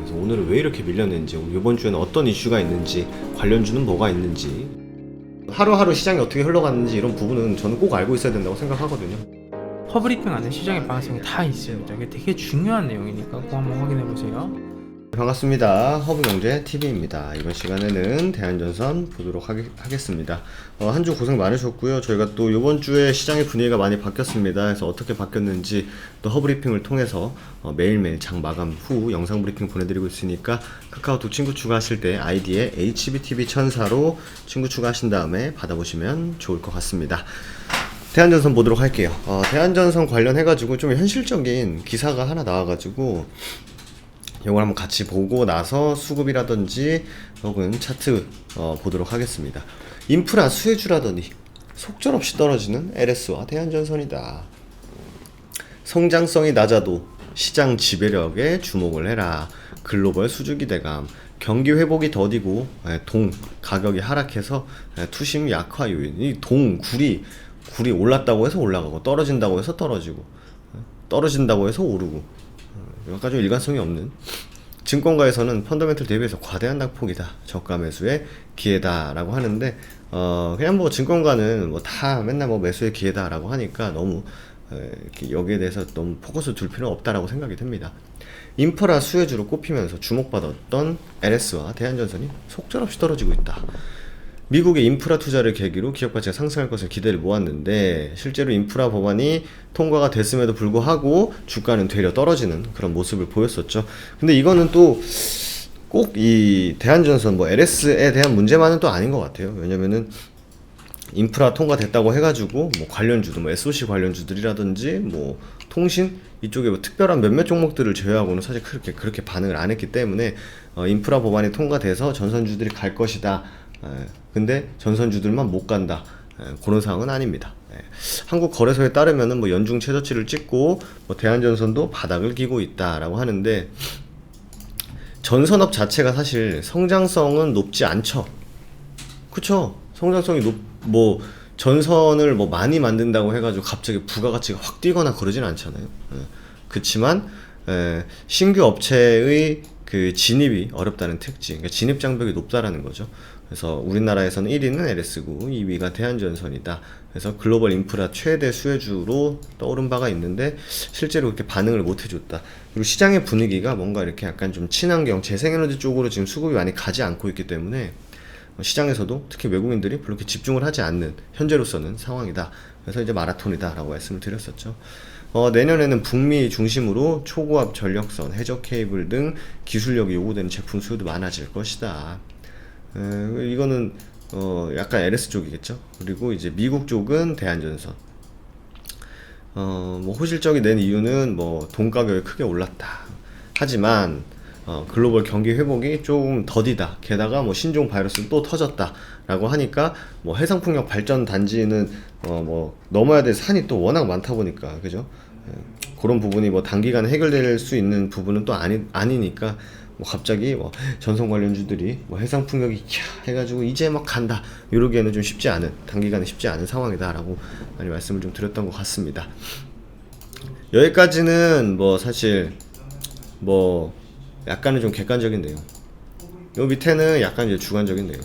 그래서 오늘은 왜 이렇게 밀렸는지, 이번 주에는 어떤 이슈가 있는지, 관련주는 뭐가 있는지, 하루하루 시장이 어떻게 흘러갔는지 이런 부분은 저는 꼭 알고 있어야 된다고 생각하거든요. 퍼브리핑 안에 시장의 방향성이 다 있습니다. 이게 되게 중요한 내용이니까 꼭 한번 확인해 보세요. 반갑습니다. 허브경제TV입니다. 이번 시간에는 대한전선 보도록 하겠습니다. 한 주 고생 많으셨고요. 저희가 또 이번 주에 시장의 분위기가 많이 바뀌었습니다. 그래서 어떻게 바뀌었는지 또 허브리핑을 통해서 매일매일 장 마감 후 영상 브리핑 보내드리고 있으니까 카카오톡 친구 추가하실 때 아이디에 HBTV1004로 친구 추가하신 다음에 받아보시면 좋을 것 같습니다. 대한전선 보도록 할게요. 대한전선 관련해가지고 좀 현실적인 기사가 하나 나와가지고 이걸 한번 같이 보고 나서 수급이라든지 혹은 차트 보도록 하겠습니다. 인프라 수혜주라더니 속절없이 떨어지는 LS와 대한전선이다. 성장성이 낮아도 시장 지배력에 주목을 해라. 글로벌 수주기대감, 경기 회복이 더디고 동 가격이 하락해서 투심 약화 요인. 이 동 굴이 올랐다고 해서 올라가고 떨어진다고 해서 떨어지고 떨어진다고 해서 오르고 여기까지 좀 일관성이 없는, 증권가에서는 펀더멘털 대비해서 과대한 낙폭이다, 저가 매수의 기회다라고 하는데 그냥 뭐 증권가는 뭐 다 맨날 뭐 매수의 기회다라고 하니까 너무 여기에 대해서 너무 포커스 둘 필요는 없다라고 생각이 듭니다. 인프라 수혜주로 꼽히면서 주목받았던 LS와 대한전선이 속절없이 떨어지고 있다. 미국의 인프라 투자를 계기로 기업 가치가 상승할 것을 기대를 모았는데 실제로 인프라 법안이 통과가 됐음에도 불구하고 주가는 되려 떨어지는 그런 모습을 보였었죠. 근데 이거는 또 꼭 이 대한전선 뭐 LS에 대한 문제만은 또 아닌 것 같아요. 왜냐면은 인프라 통과됐다고 해가지고 뭐 관련주도 뭐 SOC 관련주들이라든지 뭐 통신 이쪽에 뭐 특별한 몇몇 종목들을 제외하고는 사실 그렇게 반응을 안 했기 때문에 인프라 법안이 통과돼서 전선주들이 갈 것이다. 근데 전선주들만 못 간다. 그런 상황은 아닙니다. 한국거래소에 따르면은 뭐 연중 최저치를 찍고 뭐 대한전선도 바닥을 기고 있다라고 하는데 전선업 자체가 사실 성장성은 높지 않죠. 그쵸? 성장성이 뭐 전선을 뭐 많이 만든다고 해가지고 갑자기 부가가치가 확 뛰거나 그러진 않잖아요. 그치만 신규 업체의 그 진입이 어렵다는 특징, 그러니까 진입 장벽이 높다라는 거죠. 그래서 우리나라에서는 1위는 LS고 2위가 대한전선이다. 그래서 글로벌 인프라 최대 수혜주로 떠오른 바가 있는데 실제로 그렇게 반응을 못 해줬다. 그리고 시장의 분위기가 뭔가 이렇게 약간 좀 친환경, 재생에너지 쪽으로 지금 수급이 많이 가지 않고 있기 때문에 시장에서도 특히 외국인들이 별로 이렇게 집중을 하지 않는 현재로서는 상황이다. 그래서 이제 마라톤이다 라고 말씀을 드렸었죠. 내년에는 북미 중심으로 초고압 전력선, 해저 케이블 등 기술력이 요구되는 제품 수요도 많아질 것이다. 이거는 약간 LS 쪽이겠죠. 그리고 이제 미국 쪽은 대한전선. 뭐 호실적이 낸 이유는 뭐 돈 가격이 크게 올랐다. 하지만 글로벌 경기 회복이 조금 더디다. 게다가 뭐 신종 바이러스 또 터졌다라고 하니까 뭐 해상풍력 발전 단지는 뭐 넘어야 될 산이 또 워낙 많다 보니까 그죠? 그런 부분이 뭐 단기간에 해결될 수 있는 부분은 또 아니니까 뭐 갑자기 뭐 전선 관련주들이 뭐 해상풍력이 해가지고 이제 막 간다 이러기에는 좀 쉽지 않은, 단기간에 쉽지 않은 상황이다라고 많이 말씀을 좀 드렸던 것 같습니다. 여기까지는 뭐 사실 뭐 약간은 좀 객관적인 내용. 요 밑에는 약간 이제 주관적인 내용.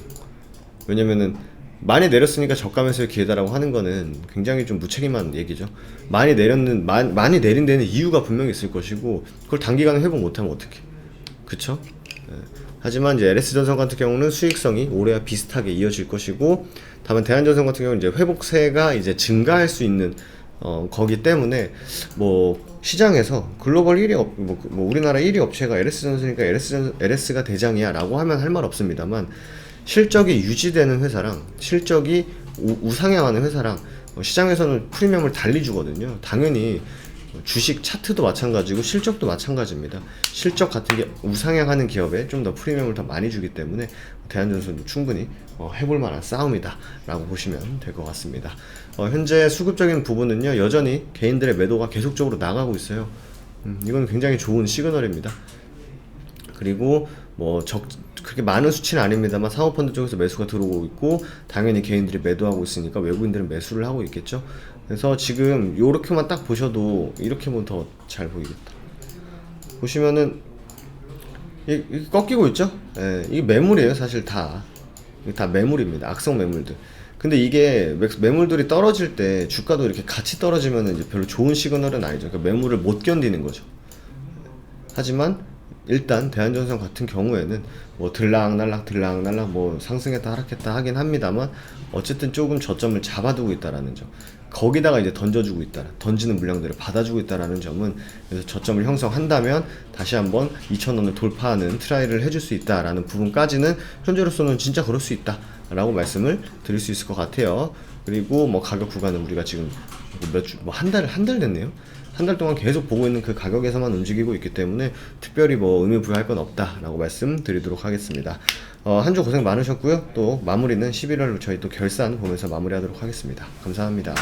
왜냐면은 많이 내렸으니까 저가 매수의 기회다라고 하는 거는 굉장히 좀 무책임한 얘기죠. 많이 내린 데는 이유가 분명히 있을 것이고 그걸 단기간에 회복 못하면 어떡해. 그쵸? 하지만 이제 LS전선 같은 경우는 수익성이 올해와 비슷하게 이어질 것이고, 다만 대한전선 같은 경우는 이제 회복세가 이제 증가할 수 있는 거기 때문에 뭐 시장에서 글로벌 1위 뭐 우리나라 1위 업체가 LS전선이니까 LS가 대장이야 라고 하면 할 말 없습니다만, 실적이 유지되는 회사랑 실적이 우상향하는 회사랑 시장에서는 프리미엄을 달리 주거든요. 당연히 주식 차트도 마찬가지고 실적도 마찬가지입니다. 실적 같은 게 우상향하는 기업에 좀 더 프리미엄을 더 많이 주기 때문에 대한전선도 충분히 해볼 만한 싸움이다 라고 보시면 될 것 같습니다. 현재 수급적인 부분은요, 여전히 개인들의 매도가 계속적으로 나가고 있어요. 이건 굉장히 좋은 시그널입니다. 그리고 뭐 그렇게 많은 수치는 아닙니다만 사모펀드 쪽에서 매수가 들어오고 있고 당연히 개인들이 매도하고 있으니까 외국인들은 매수를 하고 있겠죠. 그래서 지금 요렇게만 딱 보셔도 이렇게 보면 더 잘 보이겠다. 보시면은 이게 꺾이고 있죠? 예, 이게 매물이에요, 사실 다. 이게 다 매물입니다. 악성 매물들. 근데 이게 매물들이 떨어질 때 주가도 이렇게 같이 떨어지면 이제 별로 좋은 시그널은 아니죠. 그러니까 매물을 못 견디는 거죠. 하지만 일단 대한전선 같은 경우에는 뭐 들락날락 뭐 상승했다 하락했다 하긴 합니다만 어쨌든 조금 저점을 잡아두고 있다라는 점, 거기다가 이제 던져주고 있다, 던지는 물량들을 받아주고 있다라는 점은, 그래서 저점을 형성한다면 다시 한번 2,000원을 돌파하는 트라이를 해줄 수 있다라는 부분까지는 현재로서는 진짜 그럴 수 있다라고 말씀을 드릴 수 있을 것 같아요. 그리고 뭐 가격 구간은 우리가 지금 한 달 됐네요. 한 달 동안 계속 보고 있는 그 가격에서만 움직이고 있기 때문에 특별히 뭐 의미 부여할 건 없다라고 말씀드리도록 하겠습니다. 한 주 고생 많으셨고요. 또 마무리는 11월 저희 또 결산 보면서 마무리하도록 하겠습니다. 감사합니다.